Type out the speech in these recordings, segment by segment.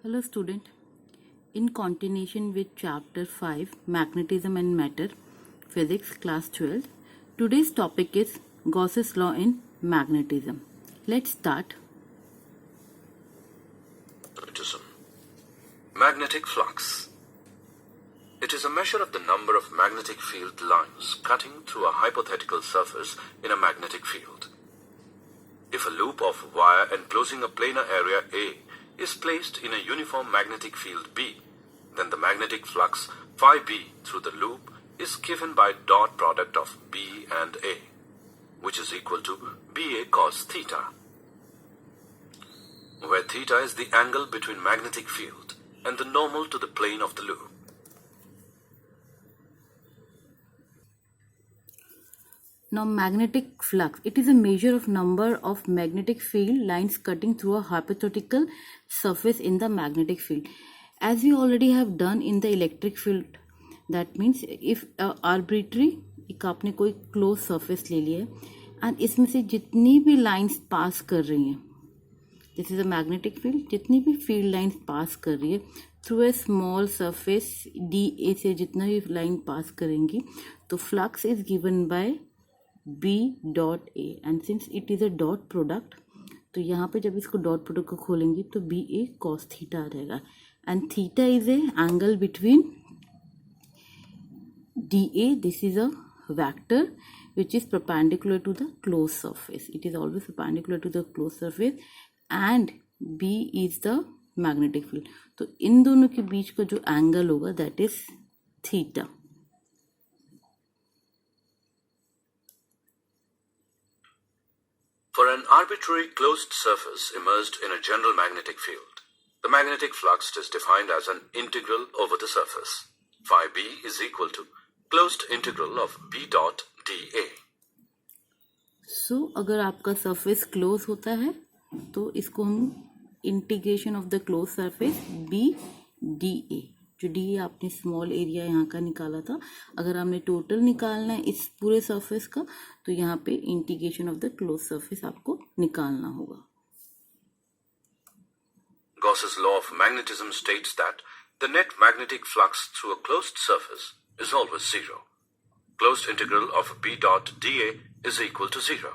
Hello student, in continuation with chapter 5 Magnetism and Matter, Physics class 12, today's topic is Gauss's law in magnetism. Let's start. Magnetism. Magnetic flux. It is a measure of the number of magnetic field lines cutting through a hypothetical surface in a magnetic field. If a loop of wire enclosing a planar area A is placed in a uniform magnetic field B, then the magnetic flux phi B through the loop is given by dot product of B and A, which is equal to BA cos theta, where theta is the angle between magnetic field and the normal to the plane of the loop. Now magnetic flux, it is a measure of number of magnetic field lines cutting through a hypothetical surface in the magnetic field. As we already have done in the electric field, that means if arbitrary एक आपने कोई close surface ले लिया है and इसमें से जितनी भी लाइंस पास कर रही हैं, this is a magnetic field, जितनी भी फील्ड लाइंस पास कर रही है through a small surface D A से जितना भी लाइन पास करेंगी तो flux is given by B dot A and since it is a dot product तो यहाँ पे जब इसको डॉट प्रोडक्ट को खोलेंगे तो बी ए कॉस थीटा आ जाएगा and theta is A angle between D A. This is a vector which is perpendicular to the closed surface. It is always perpendicular to the closed surface and B is the magnetic field. तो इन दोनों के बीच का जो angle होगा that is theta. For an arbitrary closed surface immersed in a general magnetic field, the magnetic flux is defined as an integral over the surface. Phi B is equal to closed integral of B dot dA. So, अगर आपका surface close होता है तो इसको हम integration of the close surface B D A, जो D ए आपने small area यहाँ का निकाला था, अगर आपने टोटल निकालना है इस पूरे सरफेस का तो यहाँ पे integration of the close surface आपको निकालना होगा. Gauss's law of magnetism states that the net magnetic flux through a closed surface is always zero. Closed integral of B dot dA is equal to 0.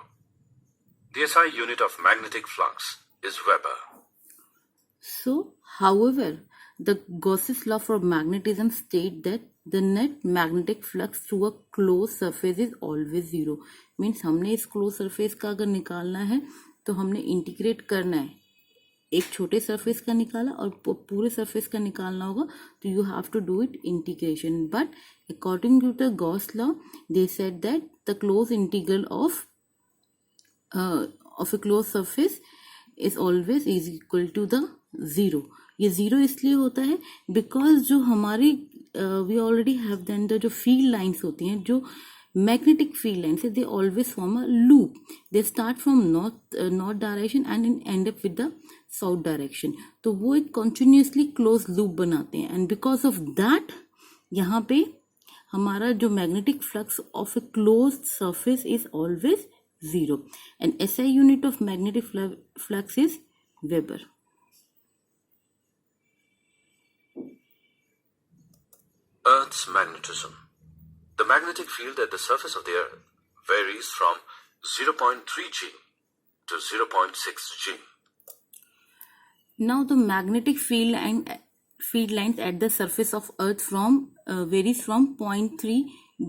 The SI unit of magnetic flux is Weber. So, however, the Gauss's law for magnetism states that the net magnetic flux through a closed surface is always zero. Means हमने इस closed surface का अगर निकालना है तो हमने integrate करना है, एक छोटे सरफेस का निकाला और पूरे सरफेस का निकालना होगा तो you have to do it integration. But according to the Gauss law they said that the close integral of a close surface is always is equal to the zero. ये zero इसलिए होता है because जो हमारी we already have then the जो field lines होती हैं, जो magnetic field lines, they always form a loop. They start from north direction and end up with the south direction. तो वो एक continuously closed loop बनाते हैं and because of that यहाँ पे हमारा जो magnetic flux of a closed surface is always zero. And SI unit of magnetic flux is Weber. Earth's magnetism. The magnetic field at the surface of the Earth varies from 0.3 G to 0.6 G. Now the magnetic field lines at the surface of Earth varies from 0.3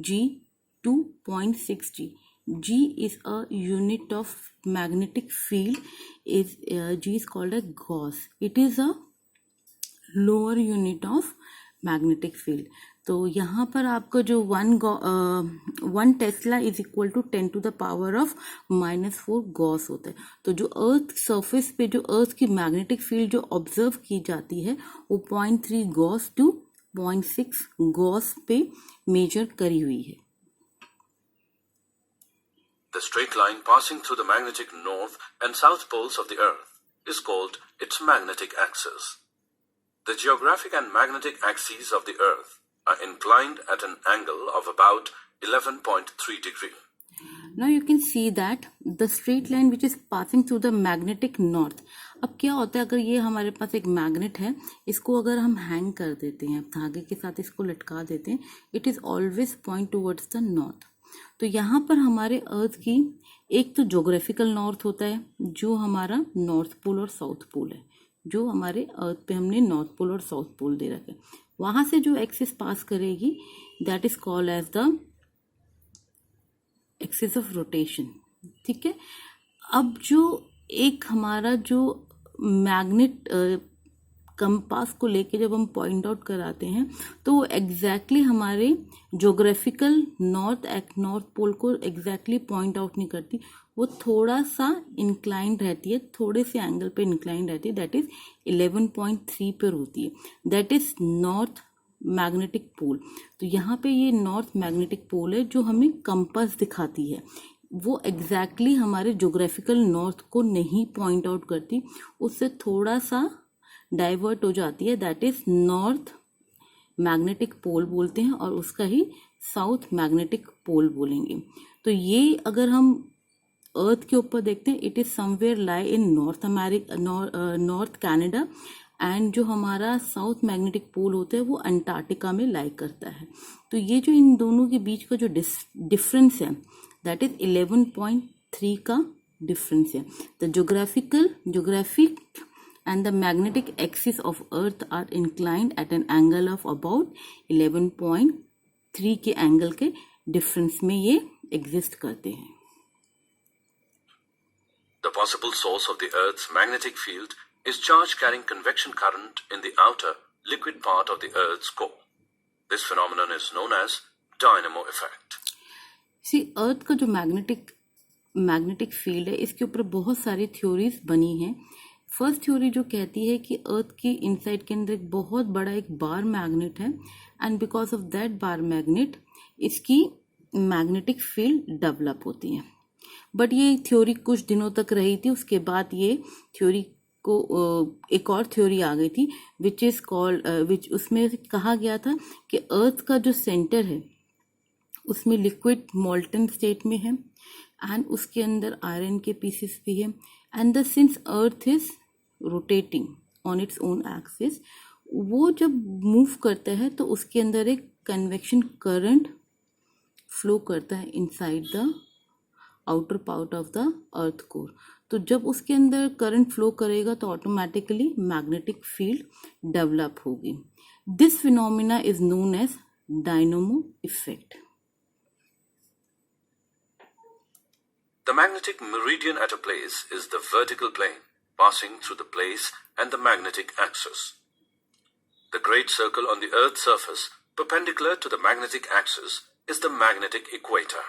G to 0.6 G. G is a unit of magnetic field. G is called a Gauss. It is a lower unit of magnetic field. तो यहाँ पर आपका जो 1 tesla is equal to 10 to the power of -4 gauss होता है. तो जो earth surface पे जो अर्थ की मैग्नेटिक फील्ड जो ऑब्जर्व की जाती है वो 0.3 गॉस टू 0.6 गॉस पे मेजर करी हुई है. The straight line passing through the magnetic north and south poles of the Earth is called its magnetic axis. The geographic and magnetic axes of the Earth are inclined at an angle of about 11.3 degree. Now you can see that the straight line which is passing through the magnetic north. अब क्या होता है, अगर ये हमारे पास एक magnet है, इसको अगर हम हैंग कर देते हैं, धागे के साथ इसको लटका देते हैं, it is always point towards the north. तो यहाँ पर हमारे अर्थ की एक तो जोग्राफिकल नॉर्थ होता है जो हमारा नॉर्थ पोल और साउथ पोल है, जो हमारे अर्थ पे हमने नॉर्थ पोल और साउथ पोल दे रखा है. वहाँ से जो एक्सिस पास करेगी that is called as the axis of rotation. ठीक है. अब जो एक हमारा जो मैग्नेट कंपास को लेके जब हम पॉइंट आउट कराते हैं तो वो एग्जैक्टली हमारे जोग्राफिकल नॉर्थ पोल को एग्जैक्टली पॉइंट आउट नहीं करती. वो थोड़ा सा इंक्लाइंड रहती है, थोड़े से एंगल पे इंक्लाइंड रहती है, दैट इज 11.3 पर होती है. That is north magnetic pole. तो यहाँ पे ये नॉर्थ मैग्नेटिक पोल है जो हमें कंपास दिखाती है. वो एग्जैक्टली हमारे जोग्राफिकल नॉर्थ को नहीं पॉइंट आउट करती, उससे थोड़ा सा डाइवर्ट हो जाती है. That is north magnetic pole बोलते हैं और उसका ही साउथ मैग्नेटिक पोल बोलेंगे. तो ये अगर हम अर्थ के ऊपर देखते हैं, it is somewhere lie in north Canada, and जो हमारा साउथ मैग्नेटिक पोल होता है वो अंटार्कटिका में लाई करता है. तो ये जो इन दोनों के बीच का जो डिफरेंस है दैट इज 11.3 का डिफरेंस है. The geographic and the magnetic axis of earth are inclined at an angle of about 11.3 के एंगल के डिफरेंस में ये एग्जिस्ट करते हैं. The possible source of the Earth's magnetic field is charge carrying convection current in the outer, liquid part of the Earth's core. This phenomenon is known as dynamo effect. See, अर्थ का जो magnetic field है, इसके ऊपर बहुत सारी theories बनी हैं. First theory जो कहती है कि अर्थ की इनसाइड के अंदर एक बहुत बड़ा एक बार मैग्नेट है, and because of that bar magnet इसकी मैग्नेटिक फील्ड डेवलप होती है. बट ये थ्योरी कुछ दिनों तक रही थी, उसके बाद ये थ्योरी को एक और थ्योरी आ गई थी विच उसमें कहा गया था कि अर्थ का जो सेंटर है उसमें लिक्विड मोल्टन स्टेट में है, एंड उसके अंदर आयरन के पीसेस भी है, and the sins earth is rotating on its own axis, वो जब मूव करता है तो उसके अंदर एक कन्वेक्शन करंट फ्लो करता है inside the outer part of the earth core. तो जब उसके अंदर करंट फ्लो करेगा तो ऑटोमेटिकली मैग्नेटिक फील्ड डेवलप होगी. This phenomena is known as dynamo effect. The magnetic meridian at a place is the vertical plane passing through the place and the magnetic axis. The great circle on the Earth's surface, perpendicular to the magnetic axis, is the magnetic equator.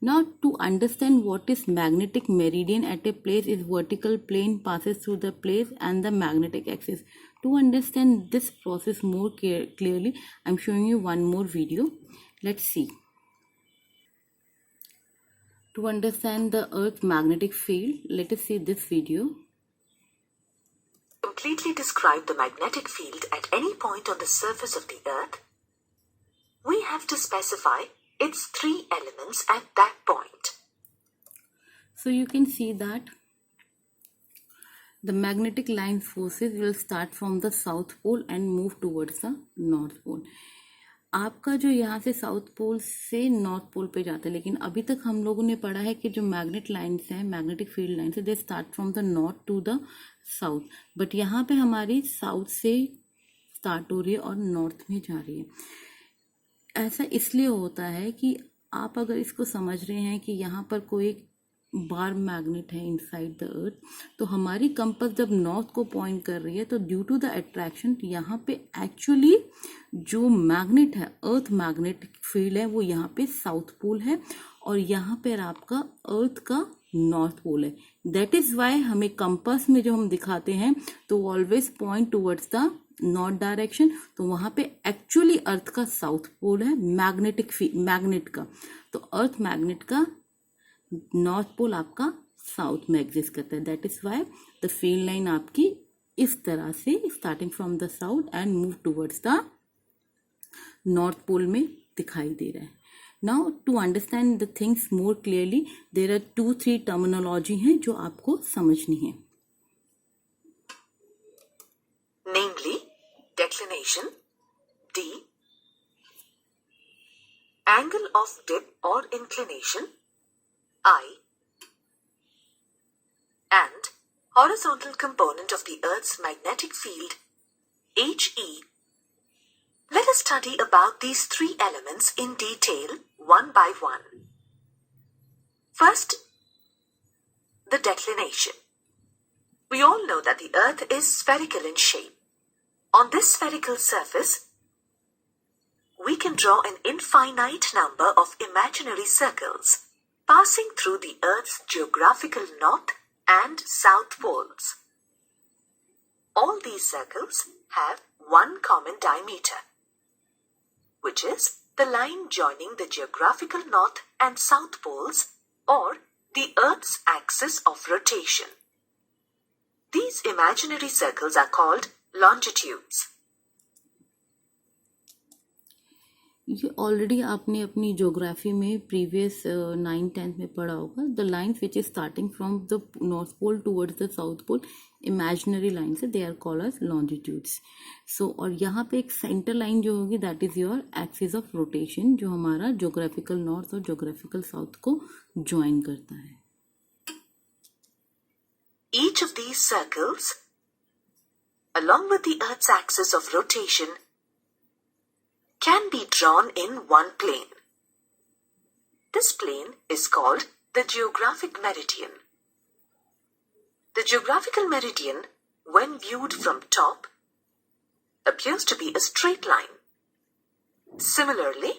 Now, to understand what is magnetic meridian at a place is vertical plane passes through the place and the magnetic axis. To understand this process more clearly, I'm showing you one more video. Let's see. To understand the Earth's magnetic field, let us see this video. Completely describe the magnetic field at any point on the surface of the Earth. We have to specify its 3 elements at that point. So you can see that the magnetic line forces will start from the south pole and move towards the north pole. आपका जो यहाँ से south pole से north pole पे जाता है, लेकिन अभी तक हम लोगों ने पढ़ा है कि जो मैग्नेट लाइन्स हैं, मैग्नेटिक फील्ड लाइन्स है, they start from the north to the south. But यहाँ पे हमारी साउथ से स्टार्ट हो रही है और नॉर्थ में जा रही है. ऐसा इसलिए होता है कि आप अगर इसको समझ रहे हैं कि यहाँ पर कोई बार मैग्नेट है इनसाइड द अर्थ, तो हमारी कंपास जब नॉर्थ को पॉइंट कर रही है तो ड्यू टू द अट्रैक्शन यहाँ पे एक्चुअली जो मैग्नेट है, अर्थ मैग्नेटिक फील्ड है, वो यहाँ पे साउथ पोल है और यहाँ पर आपका अर्थ का नॉर्थ पोल है. दैट इज वाई हमें कंपास में जो हम दिखाते हैं तो always point towards the north direction. तो वहाँ पे एक्चुअली अर्थ का साउथ पोल है मैग्नेट का. तो अर्थ मैग्नेट का नॉर्थ पोल आपका साउथ में एग्जिस्ट करता है. That is why the field line आपकी इस तरह से starting from the south and move towards the north pole में दिखाई दे रहा है. Now to understand the things more clearly, there are 2-3 terminology हैं जो आपको समझनी है. Namely, declination, D, angle of dip or inclination, I, and horizontal component of the Earth's magnetic field, HE. Let us study about these three elements in detail, one by one. First, the declination. We all know that the Earth is spherical in shape. On this spherical surface, we can draw an infinite number of imaginary circles passing through the Earth's geographical north and south poles. All these circles have one common diameter, which is the line joining the geographical north and south poles, or the Earth's axis of rotation. These imaginary circles are called longitudes. ये already आपने अपनी geography में previous 9th-10th में पढ़ा होगा. The lines which is starting from the north pole towards the south pole imaginary lines है, they are called as longitudes. So और यहाँ पे एक सेंटर लाइन जो होगी that is your axis of rotation, जो हमारा ज्योग्राफिकल नॉर्थ और ज्योग्राफिकल साउथ को ज्वाइन करता है. Each of these circles, along with the Earth's axis of rotation, can be drawn in one plane. This plane is called the geographic meridian. The geographical meridian, when viewed from top, appears to be a straight line. Similarly,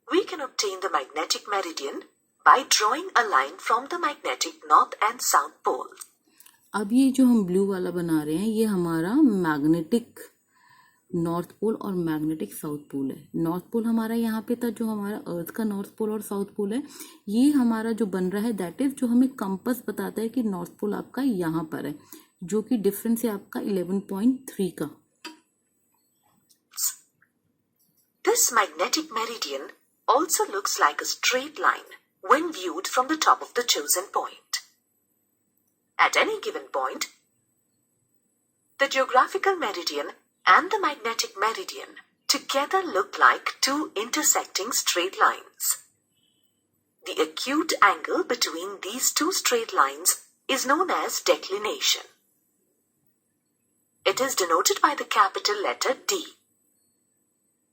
we can obtain the magnetic meridian by drawing a line from the magnetic north and south poles. अब ये जो हम blue वाला बना रहे हैं ये हमारा मैग्नेटिक नॉर्थ पोल और मैग्नेटिक साउथ पोल है. नॉर्थ पोल हमारा यहाँ पे था, जो हमारा अर्थ का नॉर्थ पोल और साउथ पोल है. ये हमारा जो बन रहा है दैट इज जो हमें कंपास बताता है कि नॉर्थ पोल आपका यहाँ पर है, जो कि डिफरेंस है आपका 11.3 का. This magnetic meridian also looks like a straight line when viewed from the top of the chosen point. At any given point, the geographical meridian and the magnetic meridian together look like two intersecting straight lines. The acute angle between these two straight lines is known as declination. It is denoted by the capital letter D.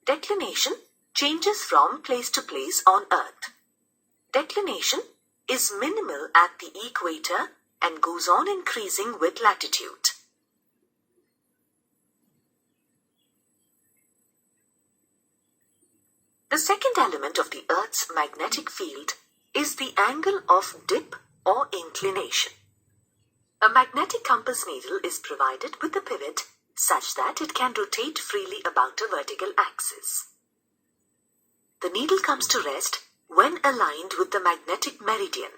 Declination changes from place to place on Earth. Declination is minimal at the equator and goes on increasing with latitude. The second element of the Earth's magnetic field is the angle of dip or inclination. A magnetic compass needle is provided with a pivot such that it can rotate freely about a vertical axis. The needle comes to rest when aligned with the magnetic meridian.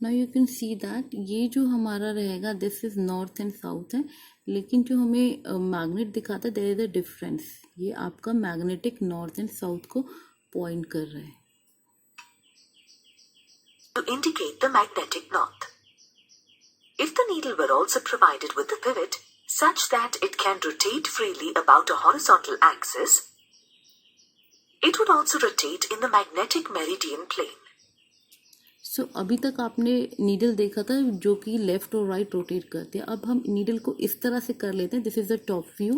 Now you can see that ये जो हमारा रहेगा this is north and south है, लेकिन जो हमें magnet दिखाता है देयर इज अ डिफरेंस. ये आपका मैग्नेटिक नॉर्थ एंड साउथ को पॉइंट कर रहा है. To indicate the magnetic north. If the needle were also provided with a pivot such that it can rotate freely about a horizontal axis, it would also rotate in the magnetic meridian plane. सो अभी तक आपने needle देखा था जो कि left और right rotate करते हैं. अब हम नीडल को इस तरह से कर लेते हैं. This is the top view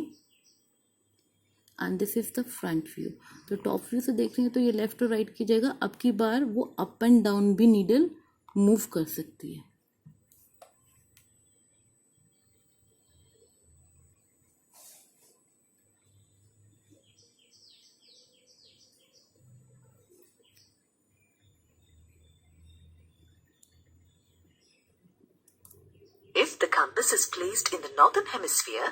and this is the front view. तो टॉप व्यू से देख रहे हैं तो ये लेफ्ट और राइट की जगह अब की बार वो अप एंड डाउन भी नीडल मूव कर सकती है. If the compass is placed in the northern hemisphere,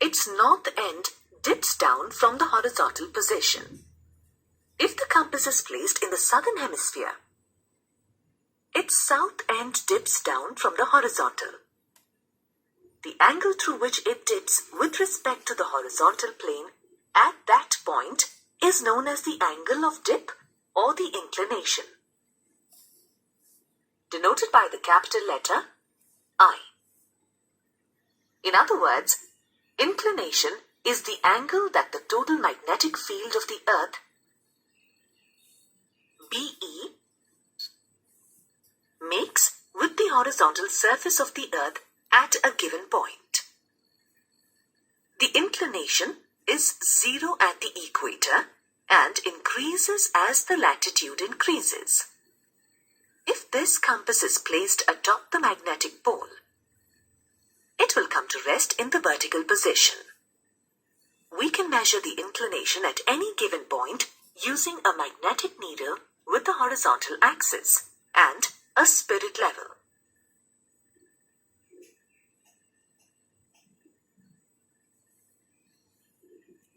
its north end dips down from the horizontal position. If the compass is placed in the southern hemisphere, its south end dips down from the horizontal. The angle through which it dips with respect to the horizontal plane at that point is known as the angle of dip or the inclination, denoted by the capital letter I. In other words, inclination is the angle that the total magnetic field of the Earth, BE, makes with the horizontal surface of the Earth at a given point. The inclination is 0 at the equator and increases as the latitude increases. If this compass is placed atop the magnetic pole, it will come to rest in the vertical position. We can measure the inclination at any given point using a magnetic needle with the horizontal axis and a spirit level.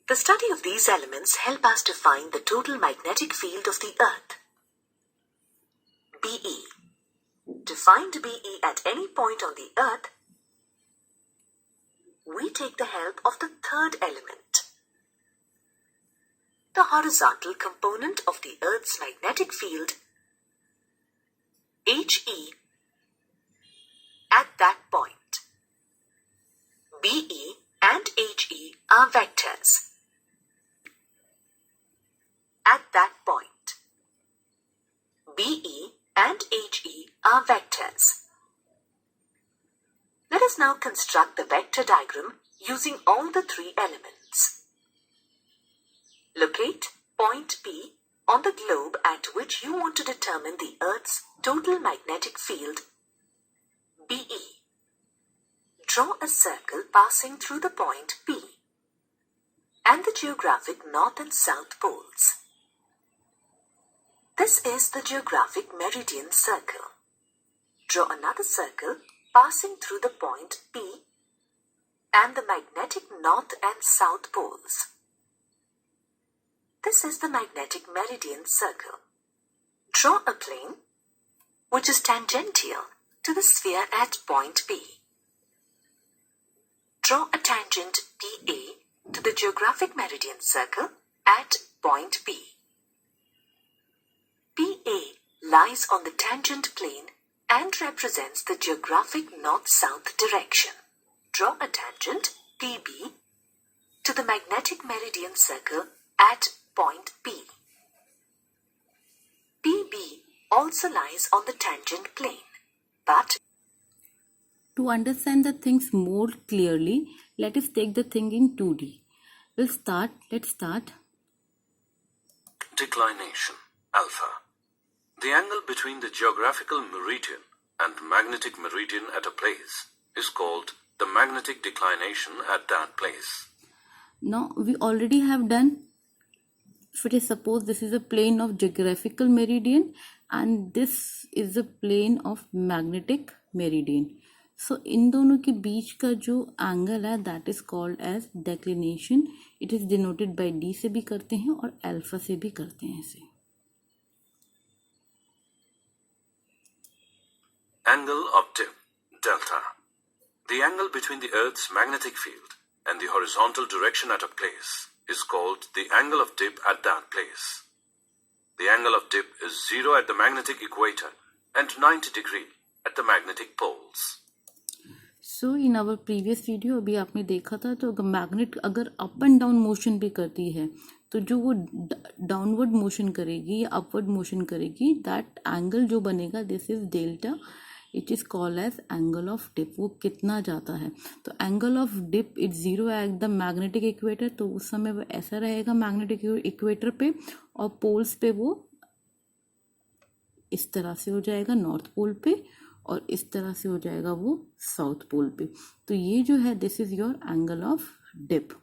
The study of these elements help us to find the total magnetic field of the Earth, BE. To find BE at any point on the Earth, we take the help of the third element, the horizontal component of the Earth's magnetic field, HE, at that point. BE and HE are vectors. At that point, BE and HE are vectors. Let us now construct the vector diagram using all the three elements. Locate point P on the globe at which you want to determine the Earth's total magnetic field, BE. Draw a circle passing through the point P and the geographic north and south poles. This is the geographic meridian circle. Draw another circle passing through the point P and the magnetic north and south poles. This is the magnetic meridian circle. Draw a plane which is tangential to the sphere at point P. Draw a tangent PA to the geographic meridian circle at point P. PA lies on the tangent plane and represents the geographic north-south direction. Draw a tangent PB to the magnetic meridian circle at point P. PB also lies on the tangent plane, but to understand the things more clearly, let us take the thing in 2D. Let's start. Declination, alpha. The angle between the geographical meridian and magnetic meridian at a place is called the magnetic declination at that place. Now, we already have done, if it is suppose this is a plane of geographical meridian and this is a plane of magnetic meridian. So, इन दोनों के बीच का जो angle है that is called as declination. It is denoted by D से भी करते हैं और अल्फा से भी करते हैं इसे. Angle of dip, delta. The angle between the Earth's magnetic field and the horizontal direction at a place is called the angle of dip at that place. The angle of dip is 0 at the magnetic equator and 90 degree at the magnetic poles. So in our previous video अभी आपने देखा था तो magnet अगर up and down motion भी करती है तो जो वो डाउनवर्ड मोशन करेगी या अपवर्ड मोशन करेगी दैट एंगल जो बनेगा this is delta. It is called as angle of dip. वो कितना जाता है तो angle of dip it 0 at the magnetic equator. तो उस समय वो ऐसा रहेगा मैग्नेटिक इक्वेटर पे और पोल्स पे वो इस तरह से हो जाएगा नॉर्थ पोल पे और इस तरह से हो जाएगा वो साउथ पोल पे. तो ये जो है this is your angle of dip.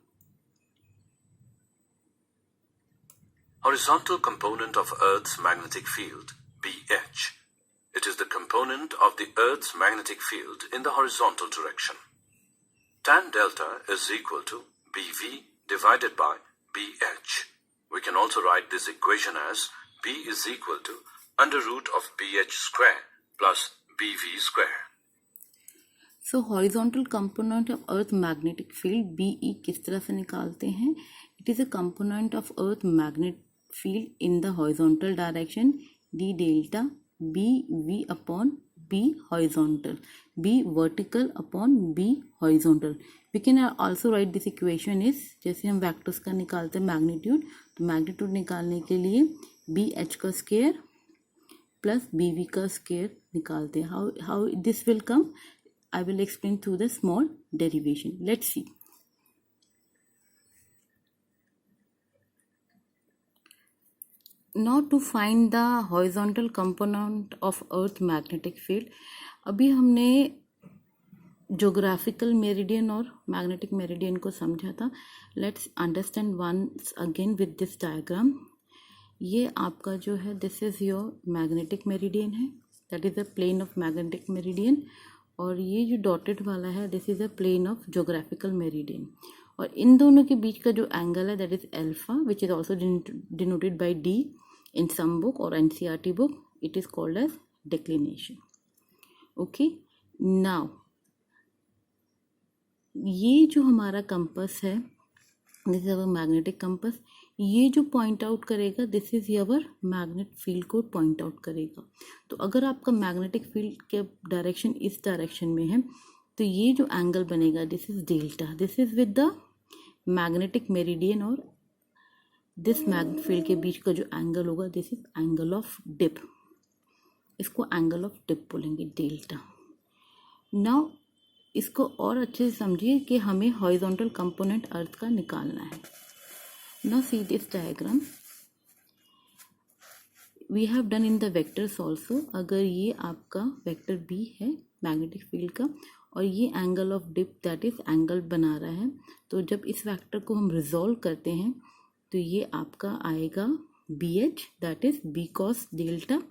Horizontal component of Earth's magnetic field, BH. It is the component of the Earth's magnetic field in the horizontal direction. Tan delta is equal to BV divided by BH. We can also write this equation as B is equal to under root of BH square plus BV square. So horizontal component of Earth magnetic field BE किस तरह से निकालते हैं? It It is a component of Earth magnet field in the horizontal direction, d delta b v upon b horizontal, b vertical upon b horizontal. We can also write this equation is, जैसे हम vectors का निकालते हैं magnitude, तो magnitude निकालने के लिए B H का स्क्वायर प्लस बी वी का स्क्वायर निकालते हैं. How this will come, I will explain through the small derivation. Let's see. Now to find the horizontal component of Earth magnetic field, अभी हमने geographical meridian और magnetic meridian को समझा था. Let's understand once again with this diagram. ये आपका जो है, this is your magnetic meridian है, that is the plane of magnetic meridian. और ये जो डॉटेड वाला है, this is a plane of geographical meridian. और इन दोनों के बीच का जो एंगल है, that is alpha, which is also denoted by D in some book और NCERT book. It is called as declination. Okay, now ये जो हमारा कंपस है, this is our magnetic compass. ये जो पॉइंट आउट करेगा, this is your magnet field को point out करेगा. तो अगर आपका मैग्नेटिक फील्ड के डायरेक्शन इस डायरेक्शन में है, तो ये जो एंगल बनेगा, this is delta. This is with the magnetic meridian और दिस मैग्नेट फील्ड के बीच का जो एंगल होगा, this is angle of dip. इसको एंगल ऑफ डिप बोलेंगे, डेल्टा. नाउ इसको और अच्छे से समझिए कि हमें हॉरिजॉन्टल कंपोनेंट अर्थ का निकालना है. Now see this diagram. We have done in the vectors also. अगर ये आपका वेक्टर B है मैग्नेटिक फील्ड का, और ये angle of dip that is angle बना रहा है, तो जब इस वेक्टर को हम रिजॉल्व करते हैं, तो ये आपका आएगा B H, that is B cos delta,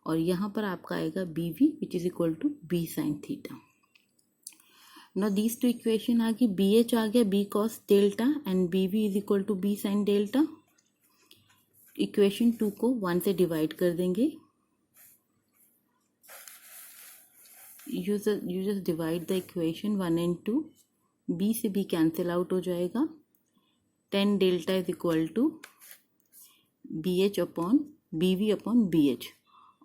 और यहाँ पर आपका आएगा B V which is equal to B sine theta. Now these two equation आ गई, बी एच आ गया B cos delta and B V is equal to B sine delta. Equation 2 को 1 से डिवाइड कर देंगे. You just divide the equation 1 and 2. B से B cancel out हो जाएगा. Ten delta is equal to B H upon B V upon B H,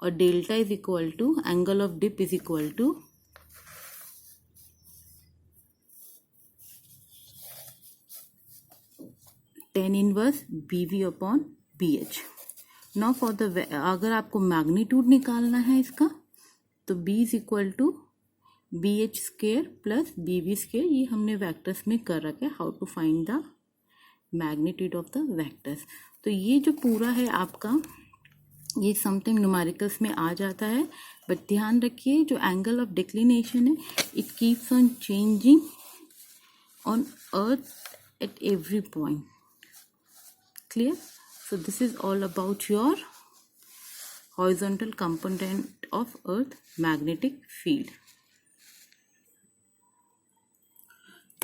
और delta is equal to angle of dip is equal to tan inverse B V upon B H. Now for the, अगर आपको magnitude निकालना है इसका, तो b is equal to B H square plus B V square. ये हमने vectors में कर रखा है, how to find the magnitude of the vectors. तो ये जो पूरा है आपका, ये समथिंग न्यूमेरिकल्स में आ जाता है, बट ध्यान रखिए जो एंगल ऑफ डिक्लिनेशन है, it keeps on changing on earth at every point. Clear? So this is all about your horizontal component of Earth magnetic field.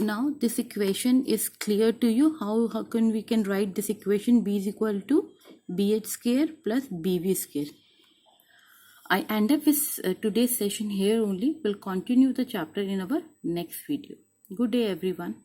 Now this equation is clear to you. How can we can write this equation? B is equal to BH square plus BV square. I end up with today's session here only. We'll continue the chapter in our next video. Good day everyone.